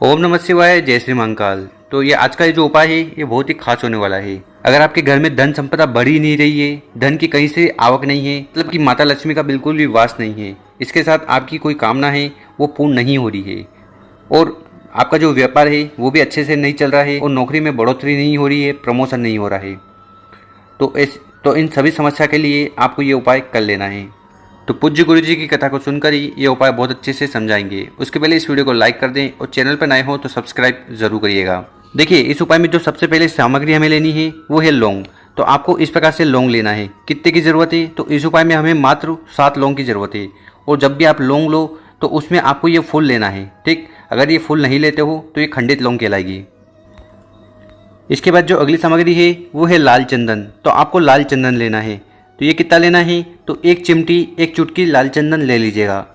ओम नमः शिवाय, जय श्री महाकाल। तो ये आज का जो उपाय है ये बहुत ही खास होने वाला है। अगर आपके घर में धन संपदा बढ़ ही नहीं रही है, धन की कहीं से आवक नहीं है, मतलब कि माता लक्ष्मी का बिल्कुल भी वास नहीं है, इसके साथ आपकी कोई कामना है वो पूर्ण नहीं हो रही है, और आपका जो व्यापार है वो भी अच्छे से नहीं चल रहा है, और नौकरी में बढ़ोतरी नहीं हो रही है, प्रमोशन नहीं हो रहा है, तो इन सभी समस्या के लिए आपको ये उपाय कर लेना है। तो पूज्य गुरु जी की कथा को सुनकर ही ये उपाय बहुत अच्छे से समझाएंगे। उसके पहले इस वीडियो को लाइक कर दें, और चैनल पर नए हो तो सब्सक्राइब जरूर करिएगा। देखिए, इस उपाय में जो सबसे पहले सामग्री हमें लेनी है वो है लौंग। तो आपको इस प्रकार से लौंग लेना है। कितने की ज़रूरत है? तो इस उपाय में हमें मात्र 7 लौंग की ज़रूरत है। और जब भी आप लौंग लो तो उसमें आपको ये फूल लेना है, ठीक। अगर ये फूल नहीं लेते हो तो ये खंडित लौंग कहलाएगी। इसके बाद जो अगली सामग्री है वो है लाल चंदन। तो आपको लाल चंदन लेना है। तो ये कितना लेना है? तो 1 चिमटी, 1 चुटकी लाल चंदन ले लीजिएगा।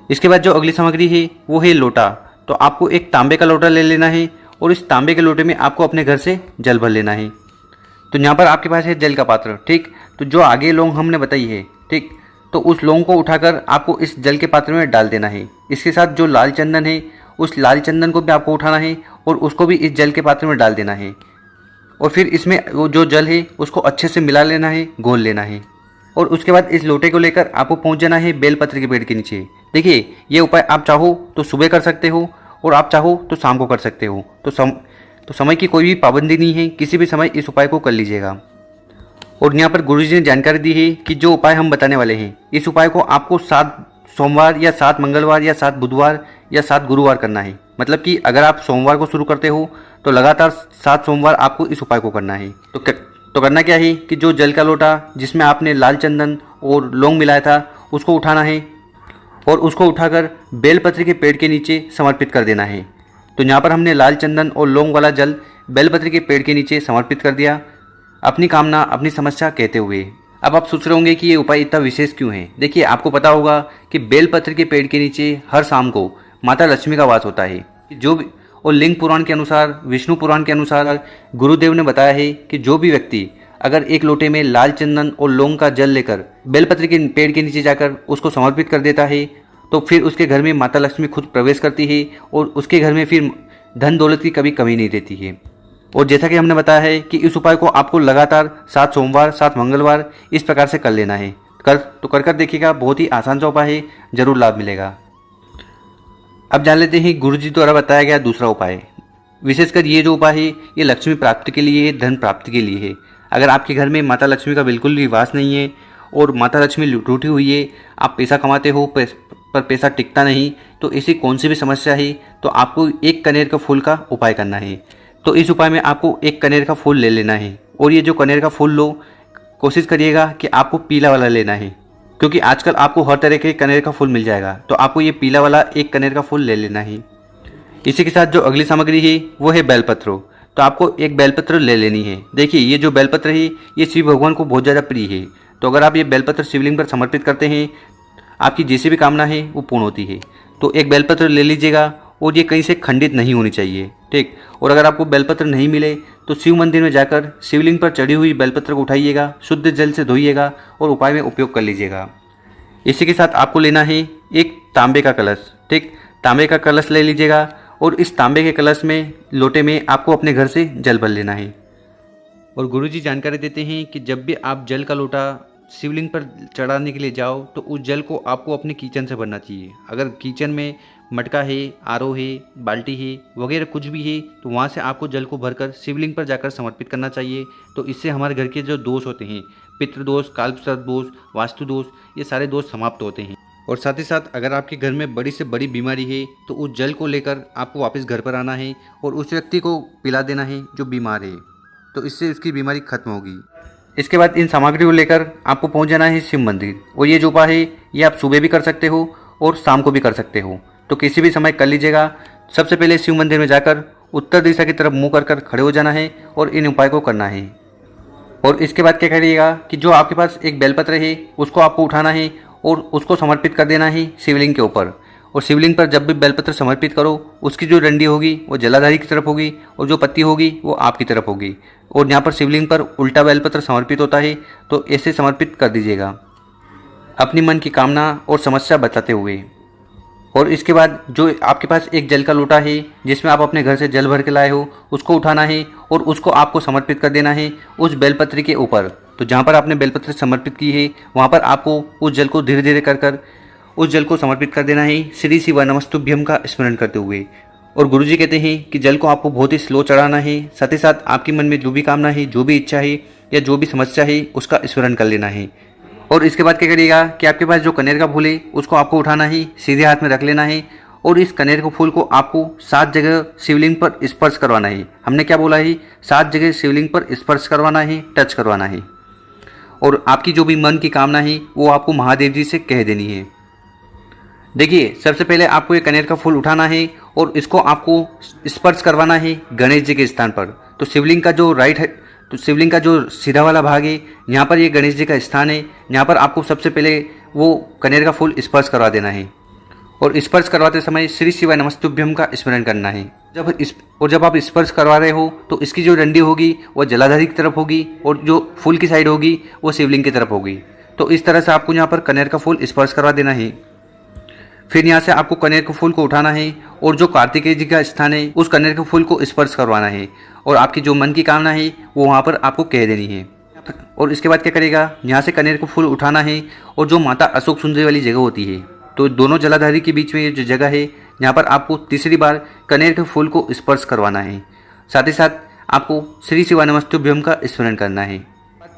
इसके बाद जो अगली सामग्री है वो है लोटा। तो आपको एक तांबे का लोटा ले लेना है, और इस तांबे के लोटे में आपको अपने घर से जल भर लेना है। तो यहाँ पर आपके पास है जल का पात्र, ठीक। तो जो आगे लौंग हमने बताई है, ठीक, तो उस लौंग को उठाकर आपको इस जल के पात्र में डाल देना है। इसके साथ जो लाल चंदन है, उस लाल चंदन को भी आपको उठाना है और उसको भी इस जल के पात्र में डाल देना है। और फिर इसमें वो जो जल है उसको अच्छे से मिला लेना है, घोल लेना है। और उसके बाद इस लोटे को लेकर आपको पहुंच जाना है बेलपत्र के पेड़ के नीचे। देखिए, ये उपाय आप चाहो तो सुबह कर सकते हो, और आप चाहो तो शाम को कर सकते हो। तो समय की कोई भी पाबंदी नहीं है, किसी भी समय इस उपाय को कर लीजिएगा। और यहाँ पर गुरुजी ने जानकारी दी है कि जो उपाय हम बताने वाले हैं, इस उपाय को आपको 7 सोमवार या 7 मंगलवार या 7 बुधवार या 7 गुरुवार करना है। मतलब कि अगर आप सोमवार को शुरू करते हो तो लगातार 7 सोमवार आपको इस उपाय को करना है। तो करना क्या है कि जो जल का लोटा जिसमें आपने लाल चंदन और लौंग मिलाया था उसको उठाना है, और उसको उठाकर बेलपत्र के पेड़ के नीचे समर्पित कर देना है। तो यहाँ पर हमने लाल चंदन और लौंग वाला जल बेलपत्र के पेड़ के नीचे समर्पित कर दिया, अपनी कामना, अपनी समस्या कहते हुए। अब आप सोच रहे होंगे कि ये उपाय इतना विशेष क्यों है। देखिए, आपको पता होगा कि बेलपत्र के पेड़ के नीचे हर शाम को माता लक्ष्मी का वास होता है। जो भी, और लिंग पुराण के अनुसार, विष्णु पुराण के अनुसार गुरुदेव ने बताया है कि जो भी व्यक्ति अगर एक लोटे में लाल चंदन और लौंग का जल लेकर बेलपत्र के पेड़ के नीचे जाकर उसको समर्पित कर देता है, तो फिर उसके घर में माता लक्ष्मी खुद प्रवेश करती है, और उसके घर में फिर धन दौलत की कभी कमी नहीं रहती है। और जैसा कि हमने बताया है कि इस उपाय को आपको लगातार 7 सोमवार, 7 मंगलवार इस प्रकार से कर लेना है। कर देखिएगा, बहुत ही आसान सा उपाय है, जरूर लाभ मिलेगा। अब जान लेते हैं गुरुजी द्वारा बताया गया दूसरा उपाय। विशेषकर ये जो उपाय है ये लक्ष्मी प्राप्ति के लिए है, धन प्राप्ति के लिए है। अगर आपके घर में माता लक्ष्मी का बिल्कुल भी वास नहीं है और माता लक्ष्मी रूठी हुई है, आप पैसा कमाते हो पर पैसा टिकता नहीं, तो ऐसी कौन सी भी समस्या है तो आपको 1 कनेर का फूल का उपाय करना है। तो इस उपाय में आपको 1 कनेर का फूल ले लेना है, और ये जो कनेर का फूल लो, कोशिश करिएगा कि आपको पीला वाला लेना है, क्योंकि आजकल आपको हर तरह के कनेर का फूल मिल जाएगा। तो आपको ये पीला वाला 1 कनेर का फूल ले लेना है। इसी के साथ जो अगली सामग्री है वो है बेलपत्र। तो आपको 1 बेलपत्र ले लेनी है। देखिए, ये जो बेलपत्र है ये शिव भगवान को बहुत ज़्यादा प्रिय है। तो अगर आप ये बेलपत्र शिवलिंग पर समर्पित करते हैं, आपकी जैसी भी कामना है वो पूर्ण होती है। तो 1 बेलपत्र ले लीजिएगा, और ये कहीं से खंडित नहीं होनी चाहिए, ठीक। और अगर आपको बेलपत्र नहीं मिले तो शिव मंदिर में जाकर शिवलिंग पर चढ़ी हुई बेलपत्र को उठाइएगा, शुद्ध जल से धोइएगा और उपाय में उपयोग कर लीजिएगा। इसी के साथ आपको लेना है 1 तांबे का कलश, ठीक। तांबे का कलश ले लीजिएगा, और इस तांबे के कलश में, लोटे में आपको अपने घर से जल भर लेना है। और गुरुजी जानकारी देते हैं कि जब भी आप जल का लोटा शिवलिंग पर चढ़ाने के लिए जाओ तो उस जल को आपको अपने किचन से भरना चाहिए। अगर किचन में मटका है, आरओ है, बाल्टी है वगैरह कुछ भी है, तो वहाँ से आपको जल को भरकर शिवलिंग पर जाकर समर्पित करना चाहिए। तो इससे हमारे घर के जो दोष होते हैं, पितृदोष, कालसर्प दोष, वास्तु दोष, ये सारे दोष समाप्त होते हैं। और साथ ही साथ अगर आपके घर में बड़ी से बड़ी बीमारी है तो उस जल को लेकर आपको वापस घर पर आना है और उस व्यक्ति को पिला देना है जो बीमार है। तो इससे उसकी बीमारी खत्म होगी। इसके बाद इन सामग्री को लेकर आपको पहुंच जाना है शिव मंदिर। और ये जो उपाय है ये आप सुबह भी कर सकते हो और शाम को भी कर सकते हो, तो किसी भी समय कर लीजिएगा। सबसे पहले शिव मंदिर में जाकर उत्तर दिशा की तरफ मुँह कर खड़े हो जाना है और इन उपाय को करना है। और इसके बाद क्या करिएगा कि जो आपके पास 1 बेलपत्र है उसको आपको उठाना है और उसको समर्पित कर देना है शिवलिंग के ऊपर। और शिवलिंग पर जब भी बेलपत्र समर्पित करो, उसकी जो डंडी होगी वो जलाधारी की तरफ होगी और जो पत्ती होगी वो आपकी तरफ होगी। और यहाँ पर शिवलिंग पर उल्टा बेलपत्र समर्पित होता है, तो ऐसे समर्पित कर दीजिएगा अपनी मन की कामना और समस्या बताते हुए। और इसके बाद जो आपके पास एक जल का लोटा है जिसमें आप अपने घर से जल भर के लाए हो, उसको उठाना है और उसको आपको समर्पित कर देना है उस बेलपत्र के ऊपर। तो जहाँ पर आपने बेलपत्र समर्पित की है वहाँ पर आपको उस जल को धीरे धीरे कर उस जल को समर्पित कर देना है श्री शिव नमस्तुभ्यम का स्मरण करते हुए। और गुरुजी कहते हैं कि जल को आपको बहुत ही स्लो चढ़ाना है, साथ ही साथ आपके मन में जो भी कामना है, जो भी इच्छा है या जो भी समस्या है उसका स्मरण कर लेना है। और इसके बाद क्या करिएगा कि आपके पास जो कनेर का फूल है उसको आपको उठाना है, सीधे हाथ में रख लेना है और इस कनेर के फूल को आपको 7 जगह शिवलिंग पर स्पर्श करवाना है। हमने क्या बोला है, 7 जगह शिवलिंग पर स्पर्श करवाना है, टच करवाना है। और आपकी जो भी मन की कामना है वो आपको महादेव जी से कह देनी है। देखिए, सबसे पहले आपको ये कनेर का फूल उठाना है और इसको आपको स्पर्श करवाना है गणेश जी के स्थान पर। तो शिवलिंग का जो शिवलिंग का जो सीधा वाला भाग है, यहाँ पर ये गणेश जी का स्थान है। यहाँ पर आपको सबसे पहले वो कनेर का फूल स्पर्श करवा देना है और स्पर्श करवाते समय श्री शिवाय नमस्तुभ्यम का स्मरण करना है। जब आप स्पर्श करवा रहे हो तो इसकी जो डंडी होगी वो जलाधारी की तरफ होगी और जो फूल की साइड होगी वो शिवलिंग की तरफ होगी। तो इस तरह से आपको यहाँ पर कनेर का फूल स्पर्श करवा देना है। फिर यहाँ से आपको कनेर के फूल को उठाना है और जो कार्तिकेय जी का स्थान है उस कनेर के फूल को स्पर्श करवाना है और आपकी जो मन की कामना है वो वहाँ पर आपको कह देनी है। और इसके बाद क्या करेगा, यहाँ से कनेर के फूल उठाना है और जो माता अशोक सुंदरी वाली जगह होती है, तो दोनों जलाधारी के बीच में ये जो जगह है यहाँ पर आपको तीसरी बार कनेर के फूल को स्पर्श करवाना है। साथ ही साथ आपको श्री शिवाय नमस्तुभ्यम का स्मरण करना है।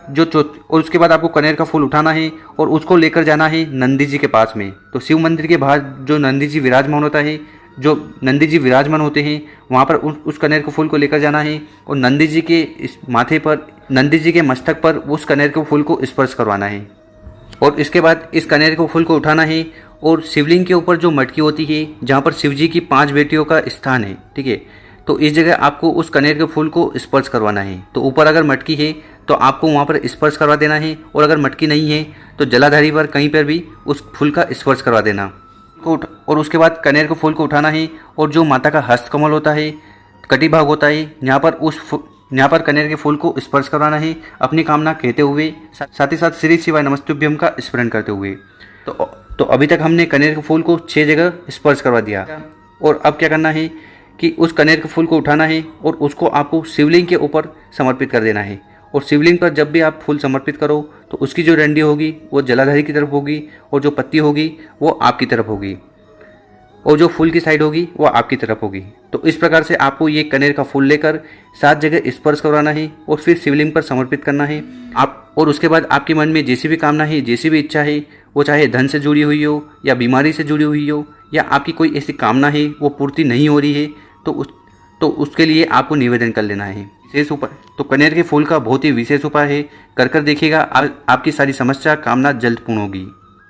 और उसके बाद आपको कनेर का फूल उठाना है और उसको लेकर जाना है नंदी जी के पास में। तो शिव मंदिर के बाहर जो नंदी जी विराजमान होता है, जो नंदी जी विराजमान होते हैं, वहाँ पर उस कनेर के फूल को लेकर जाना है और नंदी जी के इस माथे पर, नंदी जी के मस्तक पर उस कनेर के फूल को स्पर्श करवाना है। और इसके बाद इस कनेर के फूल को उठाना है और शिवलिंग के ऊपर जो मटकी होती है जहाँ पर शिव जी की 5 बेटियों का स्थान है, ठीक है, तो इस जगह आपको उस कनेर के फूल को स्पर्श करवाना है। तो ऊपर अगर मटकी है तो आपको वहाँ पर स्पर्श करवा देना है और अगर मटकी नहीं है तो जलाधारी पर कहीं पर भी उस फूल का स्पर्श करवा देना। और उसके बाद कनेर के फूल को उठाना है और जो माता का हस्तकमल होता है, कटी भाग होता है, यहाँ पर कनेर के फूल को स्पर्श करवाना है अपनी कामना कहते हुए, साथ ही साथ श्री शिवाय नमस्तुभ्यम का स्मरण करते हुए। तो अभी तक हमने कनेर के फूल को 6 जगह स्पर्श करवा दिया और अब क्या करना है कि उस कनेर के फूल को उठाना है और उसको आपको शिवलिंग के ऊपर समर्पित कर देना है। और शिवलिंग पर जब भी आप फूल समर्पित करो तो उसकी जो डंडी होगी वो जलाधारी की तरफ होगी और जो पत्ती होगी वो आपकी तरफ होगी और जो फूल की साइड होगी वो आपकी तरफ होगी। तो इस प्रकार से आपको ये कनेर का फूल लेकर 7 जगह स्पर्श करवाना है और फिर शिवलिंग पर समर्पित करना है और उसके बाद आपके मन में जैसी भी कामना है, जैसी भी इच्छा है, वो चाहे धन से जुड़ी हुई हो या बीमारी से जुड़ी हुई हो या आपकी कोई ऐसी कामना है वो पूर्ति नहीं हो रही है, तो उसके लिए आपको निवेदन कर लेना है। विशेष उपाय, तो कनेर के फूल का बहुत ही विशेष उपाय है, कर देखिएगा, आपकी सारी समस्या कामना जल्द पूर्ण होगी।